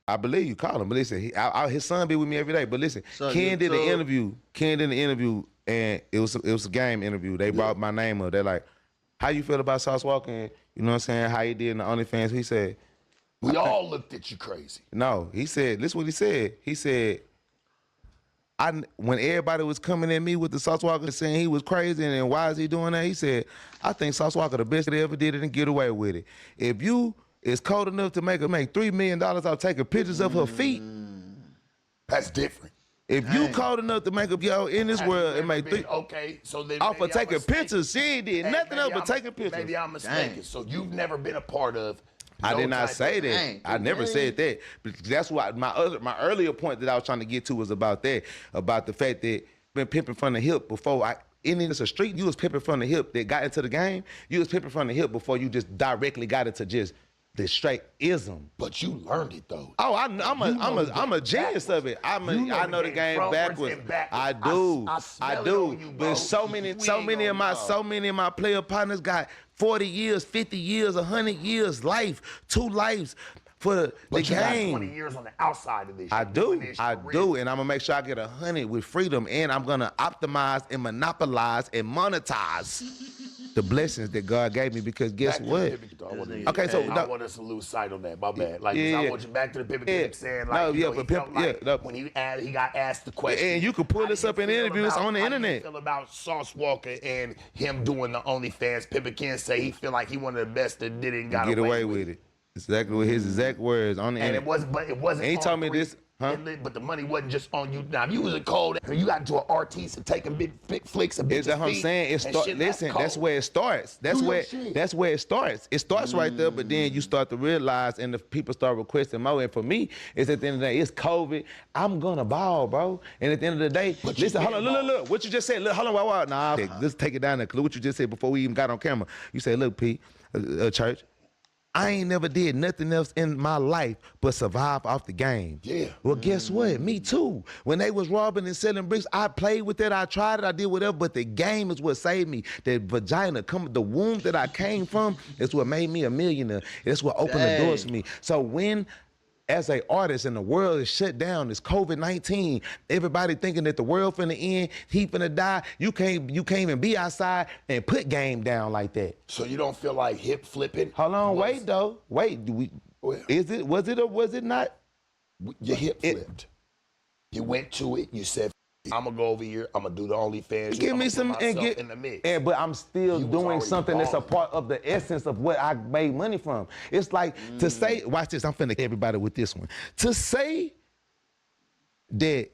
I believe you call him, but listen, his son be with me every day. But listen, So Ken did YouTube- the interview. Ken did the interview, and it was a game interview. They brought my name up. They're like, "How you feel about Sauce Walka?" And, you know what I'm saying? How he did in the OnlyFans? He said, We all looked at you crazy. "No." He said, "This is what he said." He said, when everybody was coming at me with the Sauce Walka saying he was crazy and why is he doing that, he said, I think Sauce Walka the best that ever did it and get away with it. If you is cold enough to make $3 million off taking pictures of her feet, that's different. If you cold enough to make in this world and make okay, so then off of taking pictures, she ain't did nothing else but taking pictures. Maybe I'm mistaken. So you've never been a part of. I did not say that. Dang, I never said that. But that's why my earlier point that I was trying to get to was about that, about the fact that been pimping from the hip before it's a street. You was pimping from the hip that got into the game. You was pimping from the hip before you just directly got into just the straight ism. But you learned it though. Oh, I'm a genius of it. I know the game backwards. I do. I do. But so many of my player partners got 40 years, 50 years, 100 years, life, 2 lives for the game. Got 20 years on the outside of this. I do, and I'm gonna make sure I get 100 with freedom, and I'm gonna optimize and monopolize and monetize the blessings that God gave me. Because guess what? Okay, so I want us to lose sight on that. My bad. Like I want you back to the pimping saying like when he got asked the question. And you can pull this up in interviews on the internet. How do you feel about Sauce Walka and him doing the OnlyFans? Pimpin' Ken say he feel like he one of the best that did it and got away with it. Exactly what his exact words on the internet. It wasn't. And he told me this. Huh? But the money wasn't just on you. Now, if you was a cold, you got into an artiste and taking big flicks of bitches' That's what I'm saying. Listen, that's where it starts. That's where it starts. It starts right there, but then you start to realize, and the people start requesting more. And for me, it's at the end of the day, it's COVID. I'm gonna ball, bro. And at the end of the day, listen, hold on, look. What you just said, look, hold on, wow. Nah, let's take it down there. What you just said before we even got on camera. You said, look, Pete, church, I ain't never did nothing else in my life but survive off the game. Yeah. Well, guess what? Me too. When they was robbing and selling bricks, I played with it. I tried it. I did whatever. But the game is what saved me. That vagina, the womb that I came from, is what made me a millionaire. It's what opened the doors for me. So when, as an artist and the world is shut down, it's COVID-19, everybody thinking that the world finna end, he finna die, you can't even be outside and put game down like that. So you don't feel like hip flipping? Hold on, wait though. Wait, was it or was it not? Your hip flipped. You went to it, you said, I'm gonna go over here, I'm gonna do the OnlyFans. Give me some and get in the mix. But I'm still doing something that's a part of the essence of what I made money from. It's like to say, watch this, I'm finna everybody with this one. To say that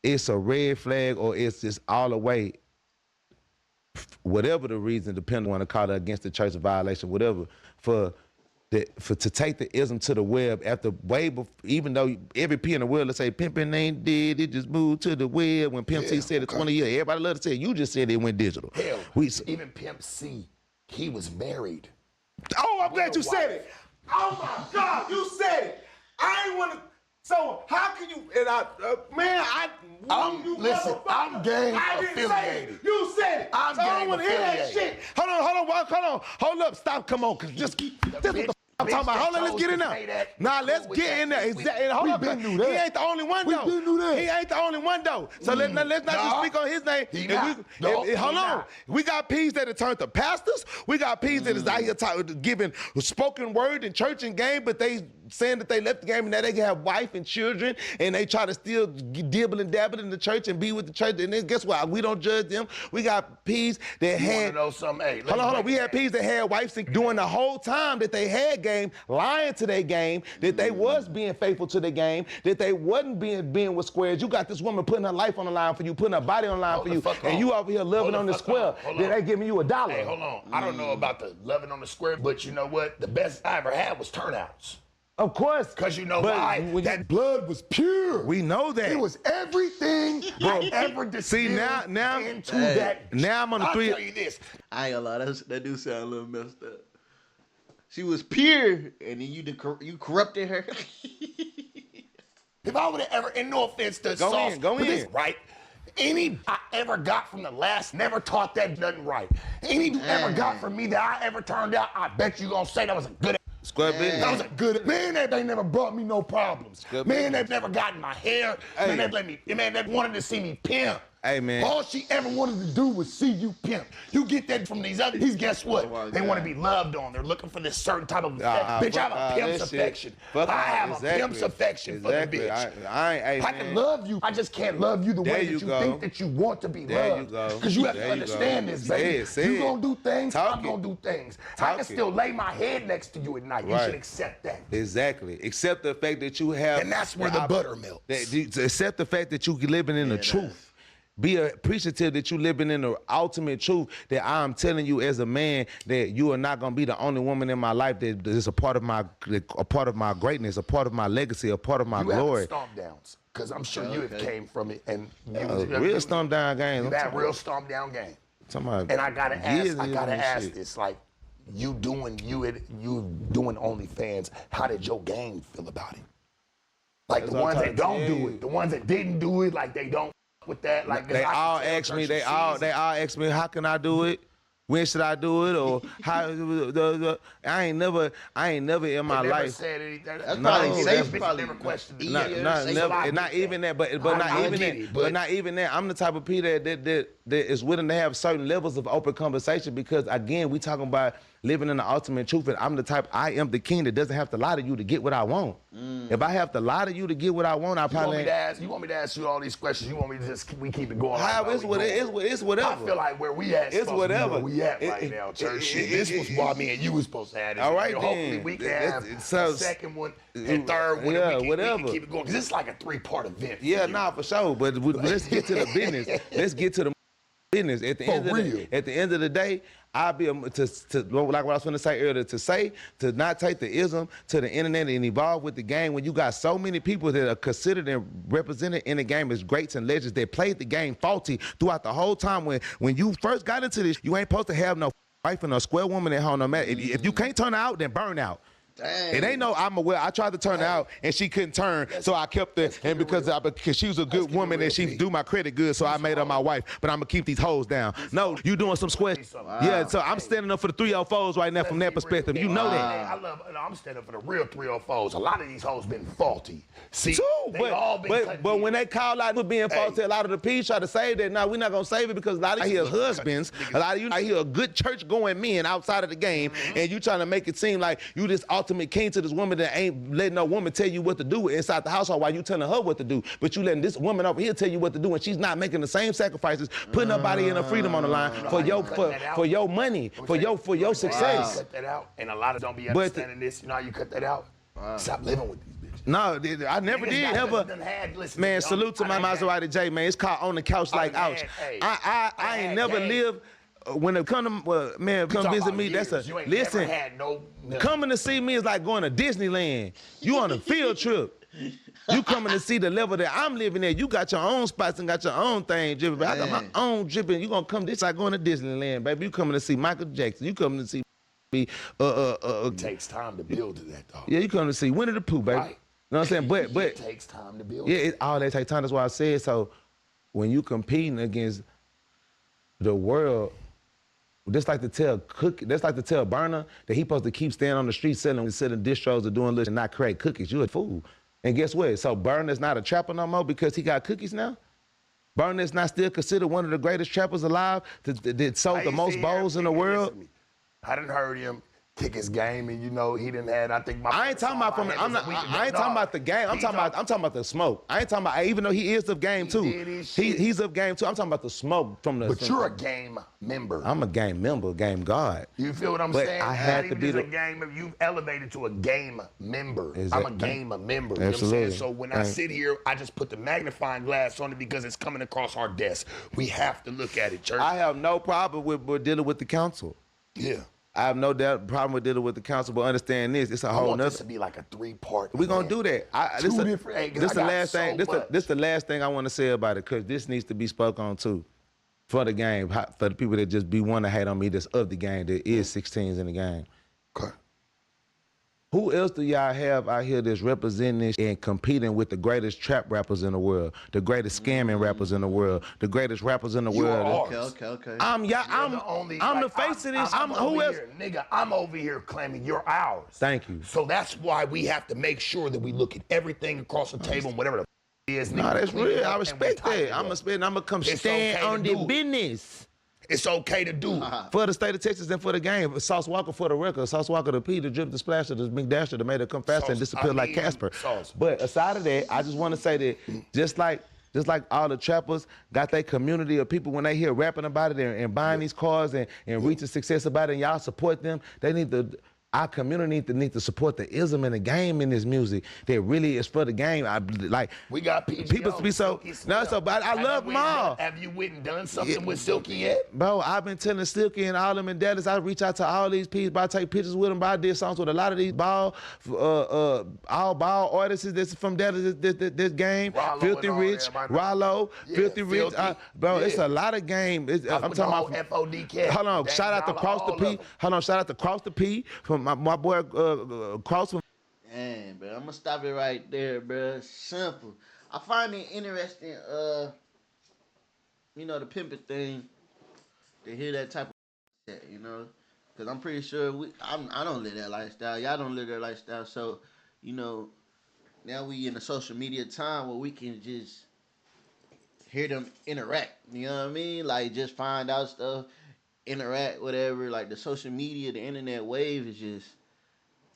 it's a red flag or it's just all the way, whatever the reason, depending on to call it against the church violation, whatever, to take the ism to the web after way before, even though every P in the world, let's say pimping ain't dead, it just moved to the web. When Pimp C said it 20 years, everybody love to say it. You just said it went digital. Hell, even Pimp C, he was married. Oh, I'm glad you said it. Oh my God, you said it. I ain't want to. So how can you? And listen, I'm gang affiliated. You said it. I'm so I don't want to hear that shit. Hold on. Hold up. Stop. Come on. Cause this what the I'm talking about. Hold on. Let's get in there. Nah, let's get in there. Exactly. Hold up. He ain't the only one though. He ain't the only one though. So let's not just speak on his name. Hold on. We got P's that have turned to pastors. We got P's that is out here giving spoken word in church and game, but they saying that they left the game and now they can have wife and children and they try to still dibble and dabble in the church and be with the church. And then guess what? We don't judge them. We got P's that had. Know something? Hey, hold on. We had P's that had wives during the whole time that they had game, lying to their game, that they was being faithful to the game, that they wasn't being with squares. You got this woman putting her life on the line for you, putting her body on the line for you, and you over here loving on the square. That they giving you $1. Hey, hold on. I don't know about the loving on the square, but you know what? The best I ever had was turnouts. Of course. Because you know why? That blood was pure. We know that. It was everything I ever distilled into that. Now I'm on the I'll 3. tell you this. I ain't gonna lie, that do sound a little messed up. She was pure, and then you corrupted her. If I would have ever, and no offense to Sauce, go in. This, right? Any I ever got from the last never taught that nothing right. Any you ever got from me that I ever turned out, I bet you gonna say that was a good. Square business. I was a good man. That they never brought me no problems. Man, they've never gotten my hair. Hey. Man, they wanted to see me pimp. Hey, man. All she ever wanted to do was see you pimp. You get that from these other. Guess what? Oh, they want to be loved on. They're looking for this certain type of affection. Bitch, I have a pimp's affection. I have a pimp's affection for the bitch. I can love you. I just can't love you the way that you think that you want to be loved. Because you have to understand this, baby. You gonna do things, I'm gonna do things. I can still lay my head next to you at night. You should accept that. Exactly. Accept the fact that you have. And that's where the buttermilk. Accept the fact that you living in the truth. Be appreciative that you living in the ultimate truth, that I'm telling you as a man that you are not gonna be the only woman in my life that is a part of my greatness, a part of my legacy, a part of my glory. You have stomp downs, because I'm sure you have came from it, and real stomp down game. That real stomp down game. And I gotta ask this, like, you doing OnlyFans, how did your gang feel about it? Like the ones that don't do it, the ones that didn't do it, like they don't with that, like they all ask me, they all ask me, how can I do it? When should I do it? Or how? I ain't never in my life. Said anything. That's probably safe. Never questioned. Not even that. But not even that. I'm the type of Peter that is willing to have certain levels of open conversation, because again, we talking about living in the ultimate truth, and I am the king that doesn't have to lie to you to get what I want. If I have to lie to you to get what I want, you want me to ask you all these questions? You want me to just we keep it going? It's whatever. I feel like where we at. It's whatever. Where we at right now, church. This was why me and you was supposed to have this. All right, hopefully we can have a second one and third one. Yeah, we whatever. We can keep it going, because it's like a 3-part event. Yeah, for sure. But let's get to the business. Let's get to the business. At the end of the day, I'll be like what I was going to say earlier, to not take the ism to the internet and evolve with the game, when you got so many people that are considered and represented in the game as greats and legends that played the game faulty throughout the whole time. When you first got into this, you ain't supposed to have no wife and a square woman at home. No matter if you can't turn her out, then burn out. Dang. It ain't no I tried to turn her out and she couldn't turn, so I kept her, and because she was a good woman and she do my credit good, so I made her my wife. But I'm gonna keep these hoes down. No, you doing some square. Yeah, so I'm standing up for the 304s right now from that perspective. You know that. I'm standing up for the real 304s. A lot of these hoes been faulty. See, but when they call out for being faulty, a lot of the P's try to say that. No, we're not gonna save it, because a lot of you husbands, a lot of you, I hear a good church going men outside of the game, and you trying to make it seem like you this ultimate king to this woman that ain't letting no woman tell you what to do inside the household while you telling her what to do. But you letting this woman over here tell you what to do, and she's not making the same sacrifices, putting her body and her freedom on the line for your money, for your success. Cut that out, and a lot of don't be understanding this. You know how you cut that out? Stop living with these bitches. No, I never did ever. Man, salute to my Maserati J, man. It's called On the Couch Like Ouch. I ain't never lived. When it come visit me, that's listen. Coming to see me is like going to Disneyland. You on a field trip. You coming to see the level that I'm living at. You got your own spots and got your own thing dripping. I got my own dripping. You gonna come this like going to Disneyland, baby. You coming to see Michael Jackson. You coming to see me. It takes time to build to that, though. Yeah, you coming to see Winnie the Pooh, baby. Right. You know what I'm saying? But it takes time to build. Yeah, it all that takes time. That's why I said so. When you competing against the world. That's like to tell Burner that he supposed to keep staying on the street selling distros or doing this and not create cookies. You a fool. And guess what? So Burner's not a trapper no more because he got cookies now? Burner's not still considered one of the greatest trappers alive that sold the most bowls in the world? I done heard him kick his game, and he didn't have. I think I ain't talking about I ain't talking about the game. I'm talking about the smoke. I ain't talking about, even though he is of game too. He's of game too. I'm talking about the smoke from the. But you're a game member. I'm a game member, game god. You feel what I'm saying? I had to be a game. You've elevated to a game member. I'm a game member. You know what I'm Absolutely. saying? So when I sit here, I just put the magnifying glass on it because it's coming across our desk. We have to look at it, church. I have no problem with dealing with the council. Yeah. I have no problem with dealing with the council, but understand this: it's a whole nother. This to be like a 3-part. We're gonna do that. This the last thing. This the last thing I want to say about it, because this needs to be spoken on too, for the game, for the people that just want to hate on me. That's of the game. There is 16s in the game. Okay. Who else do y'all have out here that's representing and competing with the greatest trap rappers in the world, the greatest scamming rappers in the world, the greatest rappers in the world? Okay. I'm the face of this. Who else? Here, nigga, I'm over here claiming you're ours. Thank you. So that's why we have to make sure that we look at everything across the table and whatever the is. No, that's real. I respect that. I'm gonna come stand on the business. It's okay to do for the state of Texas and for the game. Sauce Walka for the record. Sauce Walka the P, the drip, the splasher, the big dasher, that made it come faster and disappear like Casper. But aside of that, I just want to say that just like all the trappers got their community of people when they hear rapping about it and buying these cars and reaching success about it, and y'all support them, they need to. Our community need to support the ism and the game in this music that really is for the game. We got people to be so. No, so but I love them all. Have you went and done something with Silky yet? Bro, I've been telling Silky and all them in Dallas. I reach out to all these people. I take pictures with them. But I did songs with a lot of these all ball artists that's from Dallas. This game, Rollo Filthy Rich, Rollo, Filthy Rich. Bro, it's a lot of game. I'm talking about FODK. Hold on, shout out to Cross the P. Hold on, shout out to Cross the P from my boy Cross from. Man, bro, I'm gonna stop it right there, bro. Simple. I find it interesting, the pimping thing, to hear that type of shit, because I'm pretty sure I don't live that lifestyle. Y'all don't live that lifestyle, so now we in the social media time where we can just hear them interact. You know what I mean? Like just find out stuff, interact, whatever. Like the social media, the internet wave is just.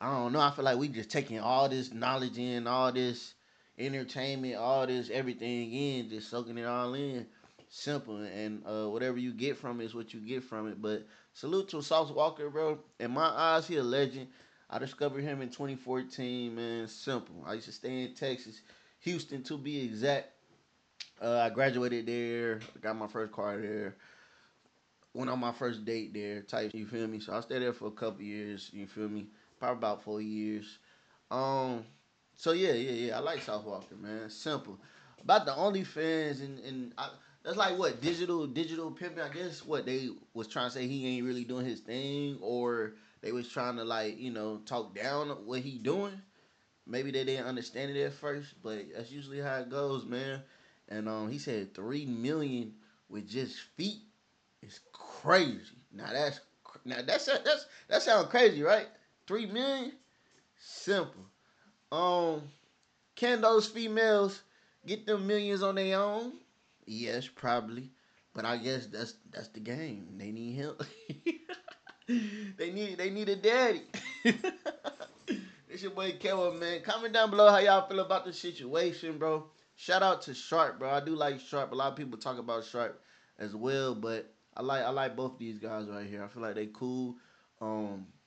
I don't know. I feel like we just taking all this knowledge in, all this entertainment, all this everything in, just soaking it all in. Simple. And whatever you get from it is what you get from it. But salute to Sauce Walka, bro. In my eyes, he a legend. I discovered him in 2014, man. Simple. I used to stay in Texas, Houston to be exact. I graduated there, got my first car there. Went on my first date there, type, you feel me? So I stayed there for a couple years, you feel me? Probably about 4 years. So yeah. I like South Walker, man. Simple. About the OnlyFans and that's like what digital pimping. I guess what they was trying to say he ain't really doing his thing, or they was trying to talk down what he doing. Maybe they didn't understand it at first, but that's usually how it goes, man. And he said 3 million with just feet is crazy. That sounds crazy, right? 3 million? Simple. Can those females get them millions on their own? Yes, probably. But I guess that's the game. They need help. they need a daddy. It's your boy Kevin, man. Comment down below how y'all feel about the situation, bro. Shout out to Sharp, bro. I do like Sharp. A lot of people talk about Sharp as well, but I like both these guys right here. I feel like they cool.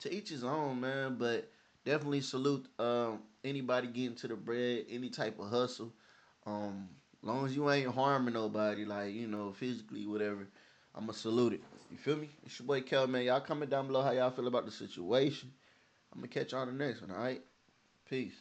To each his own, man, but definitely salute anybody getting to the bread, any type of hustle. Long as you ain't harming nobody, physically, whatever, I'ma salute it. You feel me? It's your boy Kel, man. Y'all comment down below how y'all feel about the situation. I'm gonna catch y'all on the next one, alright? Peace.